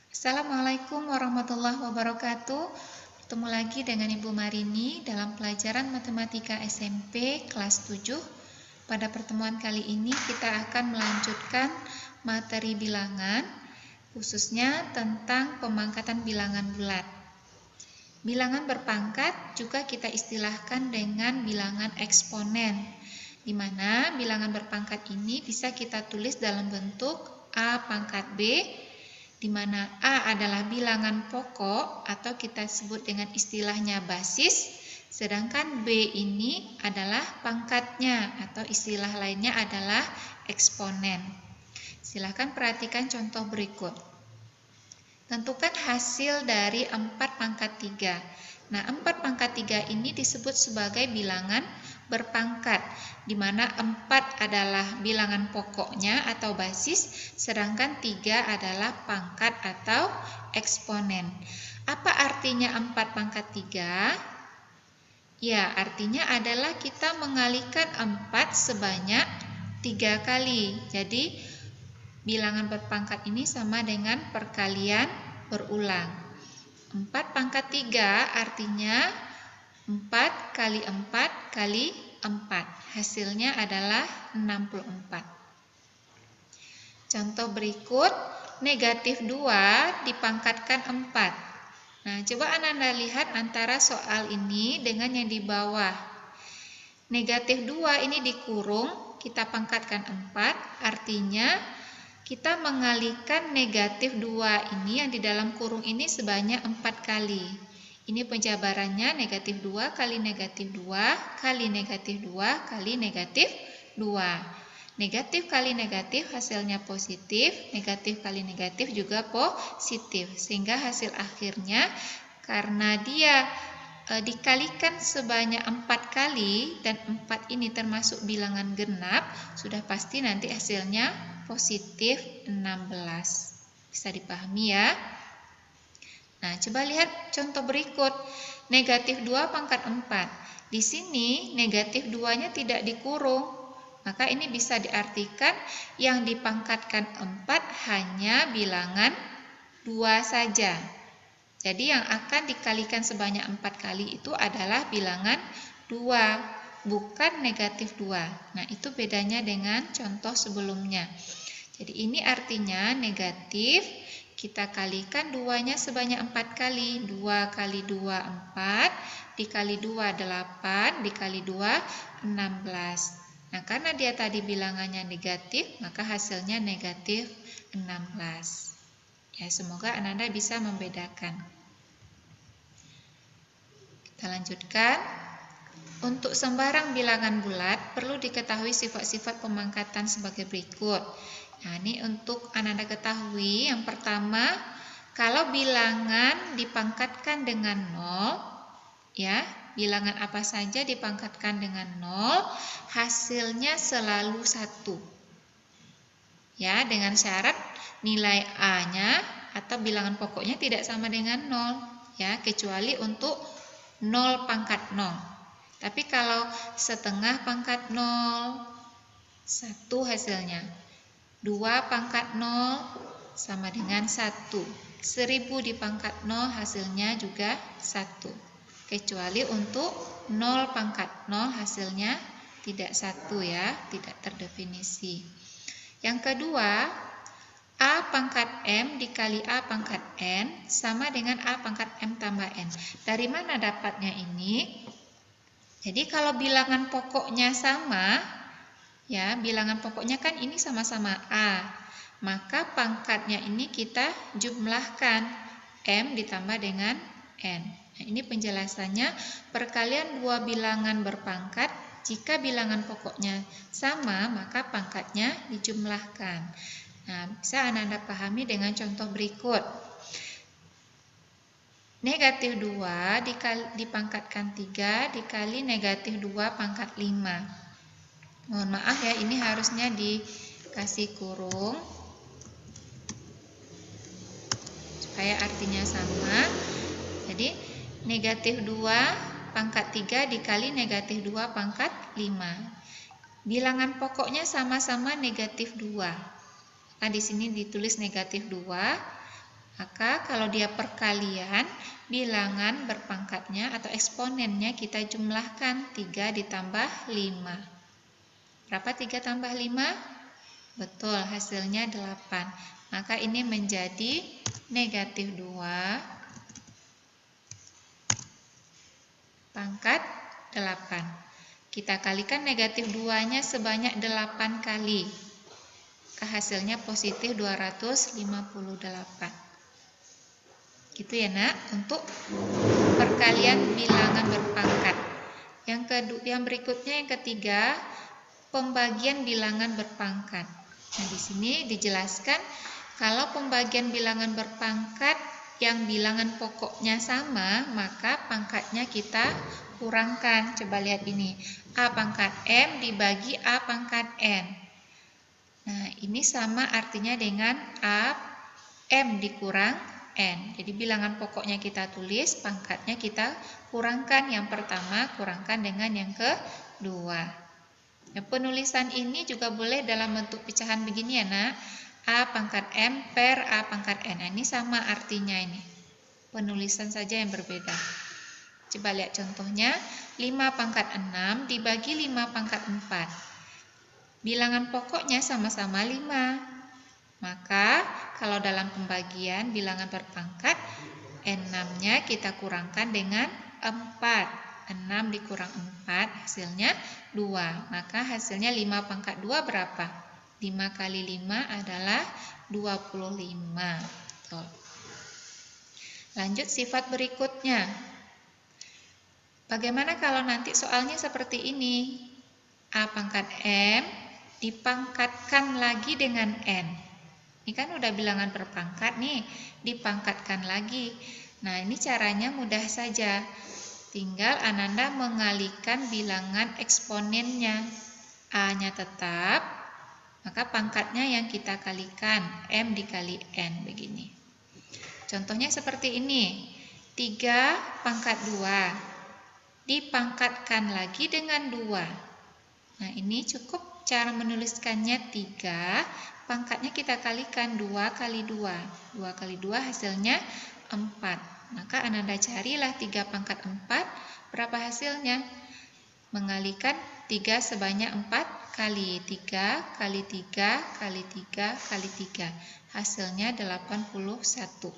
Assalamualaikum warahmatullahi wabarakatuh. Bertemu lagi dengan Ibu Marini dalam pelajaran Matematika SMP kelas 7. Pada pertemuan kali ini kita akan melanjutkan materi bilangan, khususnya tentang pemangkatan bilangan bulat. Bilangan berpangkat juga kita istilahkan dengan bilangan eksponen, di mana bilangan berpangkat ini bisa kita tulis dalam bentuk A pangkat B, di mana A adalah bilangan pokok atau kita sebut dengan istilahnya basis, sedangkan B ini adalah pangkatnya atau istilah lainnya adalah eksponen. Silahkan perhatikan contoh berikut. Tentukan hasil dari 4 pangkat 3. Nah, 4 pangkat 3 ini disebut sebagai bilangan berpangkat, di mana 4 adalah bilangan pokoknya atau basis, sedangkan 3 adalah pangkat atau eksponen. Apa artinya 4 pangkat 3? Ya, artinya adalah kita mengalikan 4 sebanyak 3 kali. Jadi, bilangan berpangkat ini sama dengan perkalian berulang. 4 pangkat 3 artinya 4 kali 4 kali 4. Hasilnya adalah 64. Contoh berikut, negatif 2 dipangkatkan 4. Nah, coba Anda lihat antara soal ini dengan yang di bawah. Negatif 2 ini dikurung, kita pangkatkan 4, artinya kita mengalikan negatif 2 ini yang di dalam kurung ini sebanyak 4 kali. Ini penjabarannya negatif 2 kali negatif 2 kali negatif 2 kali negatif 2. Negatif kali negatif hasilnya positif, negatif kali negatif juga positif. Sehingga hasil akhirnya karena dia dikalikan sebanyak 4 kali dan 4 ini termasuk bilangan genap, sudah pasti nanti hasilnya positif 16. Bisa dipahami ya? Nah, coba lihat contoh berikut. Negatif 2 pangkat 4. Di sini negatif 2-nya tidak dikurung. Maka ini bisa diartikan yang dipangkatkan 4 hanya bilangan 2 saja. Jadi yang akan dikalikan sebanyak 4 kali itu adalah bilangan 2, bukan negatif 2. Nah, itu bedanya dengan contoh sebelumnya. Jadi ini artinya negatif, kita kalikan 2-nya sebanyak 4 kali. 2 kali 2, 4, dikali 2, 8, dikali 2, 16. Nah, karena dia tadi bilangannya negatif, maka hasilnya negatif 16. Ya, semoga Anda bisa membedakan. Kita lanjutkan. Untuk sembarang bilangan bulat, perlu diketahui sifat-sifat pemangkatan sebagai berikut. Nah, ini untuk Anda ketahui. Yang pertama, kalau bilangan dipangkatkan dengan 0, ya, bilangan apa saja dipangkatkan dengan 0, hasilnya selalu 1. Ya, dengan syarat nilai A-nya atau bilangan pokoknya tidak sama dengan 0, ya, kecuali untuk 0 pangkat 0. Tapi kalau setengah pangkat 0, 1 hasilnya. 2 pangkat 0 sama dengan 1. 1000 dipangkat 0 hasilnya juga 1. Kecuali untuk 0 pangkat 0 hasilnya tidak 1 ya, tidak terdefinisi. Yang kedua, A pangkat M dikali A pangkat N sama dengan A pangkat M tambah N. Dari mana dapatnya ini? Jadi kalau bilangan pokoknya sama, ya, bilangan pokoknya kan ini sama-sama A, maka pangkatnya ini kita jumlahkan, M ditambah dengan N. Nah, ini penjelasannya, perkalian dua bilangan berpangkat, jika bilangan pokoknya sama, maka pangkatnya dijumlahkan. Nah, bisa Anda pahami dengan contoh berikut. Negatif 2 dipangkatkan 3 dikali negatif 2 pangkat 5. Mohon maaf ya, ini harusnya dikasih kurung supaya artinya sama. Jadi negatif 2 pangkat 3 dikali negatif 2 pangkat 5. Bilangan pokoknya sama-sama negatif 2. Nah, di sini ditulis negatif 2. Maka kalau dia perkalian, bilangan berpangkatnya atau eksponennya kita jumlahkan 3 ditambah 5. Berapa 3 tambah 5? Betul, hasilnya 8. Maka ini menjadi negatif 2 pangkat 8. Kita kalikan negatif 2-nya sebanyak 8 kali. Hasilnya positif 258. Gitu ya nak, untuk perkalian bilangan berpangkat. Yang berikutnya yang ketiga, pembagian bilangan berpangkat. Nah, di sini dijelaskan kalau pembagian bilangan berpangkat yang bilangan pokoknya sama, maka pangkatnya kita kurangkan. Coba lihat ini, A pangkat M dibagi A pangkat N. Nah, ini sama artinya dengan A M dikurang N. Jadi bilangan pokoknya kita tulis, pangkatnya kita kurangkan. Yang pertama kurangkan dengan yang kedua. Nah, penulisan ini juga boleh dalam bentuk pecahan begini ya nak. A pangkat M per A pangkat N. Nah, ini sama artinya ini. Penulisan saja yang berbeda. Coba lihat contohnya. 5 pangkat 6 dibagi 5 pangkat 4. Bilangan pokoknya sama-sama 5. Maka kalau dalam pembagian bilangan berpangkat, 6-nya kita kurangkan dengan 4. 6 dikurang 4 hasilnya 2. Maka hasilnya 5 pangkat 2 berapa? 5 kali 5 adalah 25. Betul. Lanjut sifat berikutnya. Bagaimana kalau nanti soalnya seperti ini? A pangkat M dipangkatkan lagi dengan N. Ini kan udah bilangan berpangkat nih, dipangkatkan lagi. Nah, ini caranya mudah saja. Tinggal Ananda mengalihkan bilangan eksponennya. A-nya tetap, maka pangkatnya yang kita kalikan, M dikali N, begini. Contohnya seperti ini. 3 pangkat 2 dipangkatkan lagi dengan 2. Nah, ini cukup cara menuliskannya 3. Pangkatnya kita kalikan 2 kali 2. 2 kali 2 hasilnya 4. Maka Ananda carilah 3 pangkat 4. Berapa hasilnya? Mengalihkan 3 sebanyak 4 kali. 3 kali 3 kali 3 kali 3. Hasilnya 81.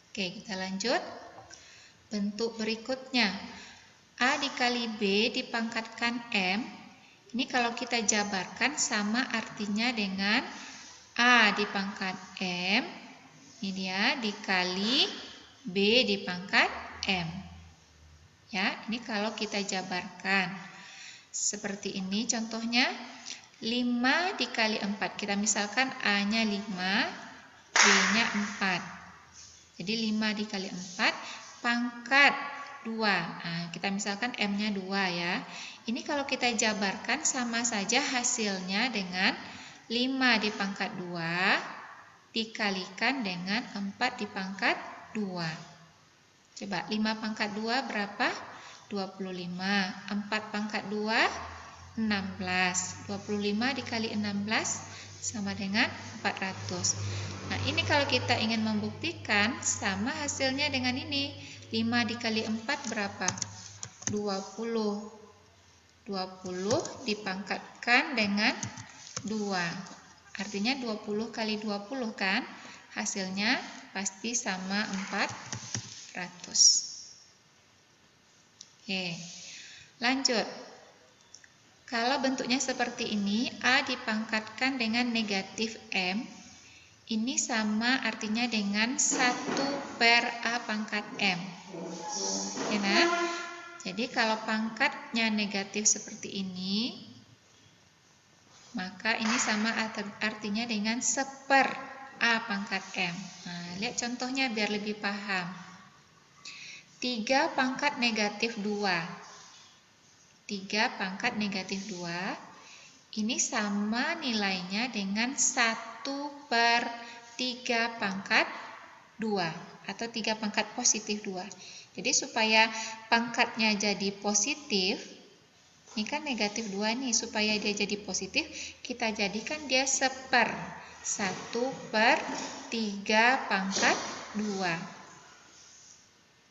Oke, kita lanjut. Bentuk berikutnya. A dikali B dipangkatkan M. Ini kalau kita jabarkan sama artinya dengan A dipangkat M, ini dia, dikali B dipangkat M. Ya, ini kalau kita jabarkan. Seperti ini contohnya, 5 dikali 4. Kita misalkan A-nya 5, B-nya 4. Jadi 5 dikali 4, pangkat 2. Nah, kita misalkan M-nya 2 ya. Ini kalau kita jabarkan sama saja hasilnya dengan 5 dipangkat 2 dikalikan dengan 4 dipangkat 2. Coba 5 pangkat 2 berapa? 25. 4 pangkat 2, 16. 25 dikali 16 sama dengan 400. Nah, ini kalau kita ingin membuktikan sama hasilnya dengan ini. 5 dikali 4 berapa? 20. 20 dipangkatkan dengan 2. Artinya 20 kali 20 kan? Hasilnya pasti sama 400. Oke, lanjut. Kalau bentuknya seperti ini, A dipangkatkan dengan negatif M. Ini sama artinya dengan 1 per A pangkat M. Ya nah? Jadi kalau pangkatnya negatif seperti ini, maka ini sama artinya dengan 1/4 A pangkat M. Nah, lihat contohnya biar lebih paham. 3 pangkat negatif 2. 3 pangkat negatif 2. Ini sama nilainya dengan 1/3 pangkat 2. Atau 3 pangkat positif 2. Jadi supaya pangkatnya jadi positif, ini kan negatif 2 nih, supaya dia jadi positif, kita jadikan dia 1/4. 1/3 pangkat 2.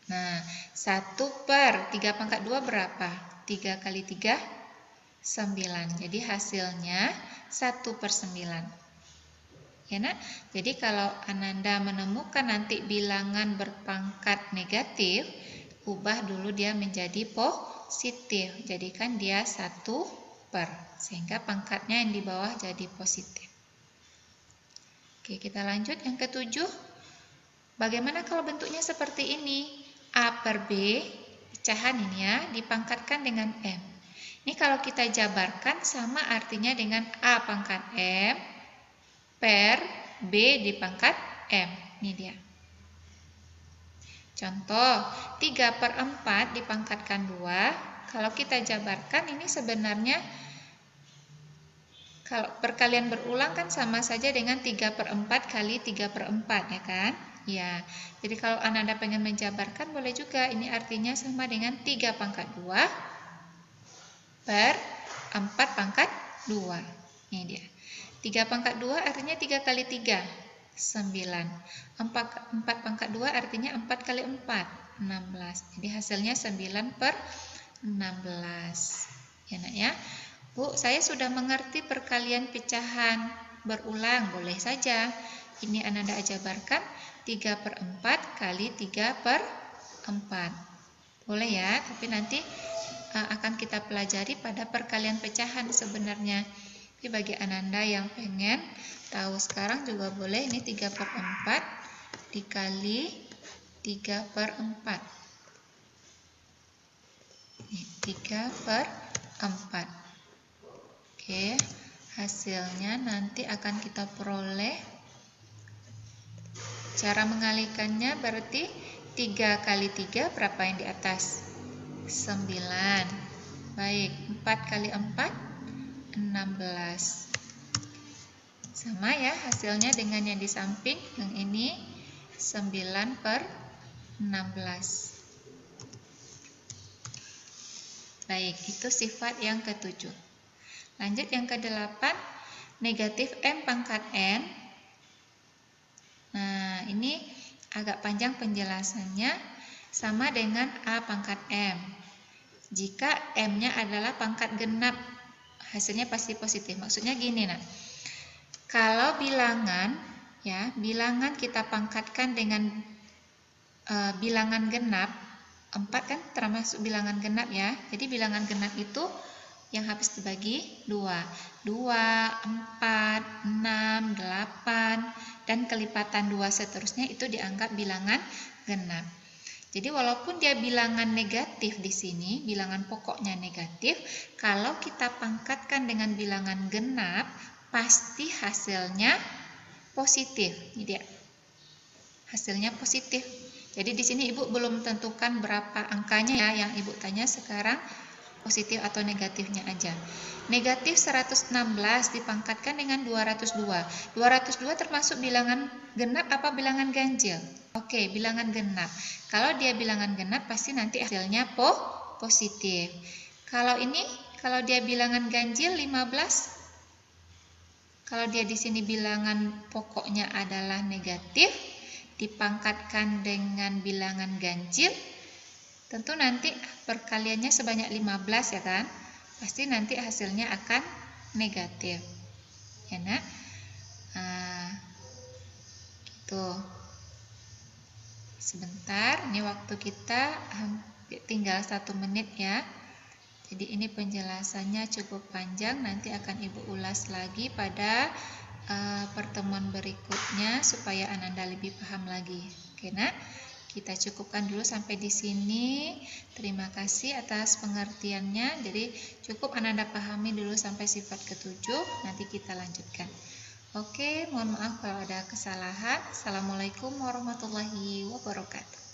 Nah, 1/3 pangkat 2 berapa? 3 kali 3, 9. Jadi hasilnya 1/9. Ya, Nak? Jadi kalau Ananda menemukan nanti bilangan berpangkat negatif, ubah dulu dia menjadi positif. Jadikan dia 1/, sehingga pangkatnya yang di bawah jadi positif. Oke, kita lanjut yang ke-7. Bagaimana kalau bentuknya seperti ini? A/B, pecahan ini ya, dipangkatkan dengan M. Ini kalau kita jabarkan sama artinya dengan A pangkat M per B dipangkat M. Ini dia. Contoh, 3/4 dipangkatkan 2. Kalau kita jabarkan ini sebenarnya kalau perkalian berulang kan sama saja dengan 3/4 kali 3/4 ya kan? Ya. Jadi kalau Ananda pengen menjabarkan boleh juga. Ini artinya sama dengan 3 pangkat 2 per 4 pangkat 2. Ini dia. 3 pangkat 2 artinya 3 kali 3, 9. 4 pangkat 2 artinya 4 kali 4, 16. Jadi hasilnya 9/16. Ya, Nak ya. Bu, saya sudah mengerti perkalian pecahan berulang. Boleh saja. Ini Ananda jabarkan 3/4 kali 3/4. Boleh ya, tapi nanti akan kita pelajari pada perkalian pecahan sebenarnya. Tapi bagi Ananda yang pengen tahu sekarang juga boleh. Ini 3/4 dikali 3/4. Ini 3/4. Oke, hasilnya nanti akan kita peroleh. Cara mengalihkannya berarti 3 kali 3 berapa yang di atas? 9. Baik, 4 kali 4, 16. Sama ya hasilnya dengan yang di samping. Yang ini 9/16. Baik, itu sifat yang ke-7. Lanjut yang ke-8, negatif M pangkat N. Nah, ini agak panjang penjelasannya, sama dengan A pangkat M. Jika M-nya adalah pangkat genap, hasilnya pasti positif. Maksudnya gini, nah. Kalau bilangan ya, bilangan kita pangkatkan dengan bilangan genap, 4 kan termasuk bilangan genap ya. Jadi bilangan genap itu yang habis dibagi 2. 2, 4, 6, 8, dan kelipatan 2 seterusnya itu dianggap bilangan genap. Jadi walaupun dia bilangan negatif di sini, bilangan pokoknya negatif, kalau kita pangkatkan dengan bilangan genap, pasti hasilnya positif. Ini dia. Hasilnya positif. Jadi di sini Ibu belum tentukan berapa angkanya ya, yang Ibu tanya sekarang positif atau negatifnya aja. Negatif 116 dipangkatkan dengan 202. 202 termasuk bilangan genap apa bilangan ganjil? Oke, bilangan genap. Kalau dia bilangan genap pasti nanti hasilnya positif. Kalau ini, kalau dia bilangan ganjil 15, kalau dia di sini bilangan pokoknya adalah negatif, dipangkatkan dengan bilangan ganjil, tentu nanti perkaliannya sebanyak 15 ya kan? Pasti nanti hasilnya akan negatif. Ya, Nak? Gitu. Sebentar, ini waktu kita tinggal 1 menit ya. Jadi ini penjelasannya cukup panjang, nanti akan Ibu ulas lagi pada pertemuan berikutnya supaya Ananda lebih paham lagi. Oke, Nak? Kita cukupkan dulu sampai di sini. Terima kasih atas pengertiannya. Jadi cukup Ananda pahami dulu sampai sifat ke-7, nanti kita lanjutkan. Oke, mohon maaf kalau ada kesalahan. Assalamualaikum warahmatullahi wabarakatuh.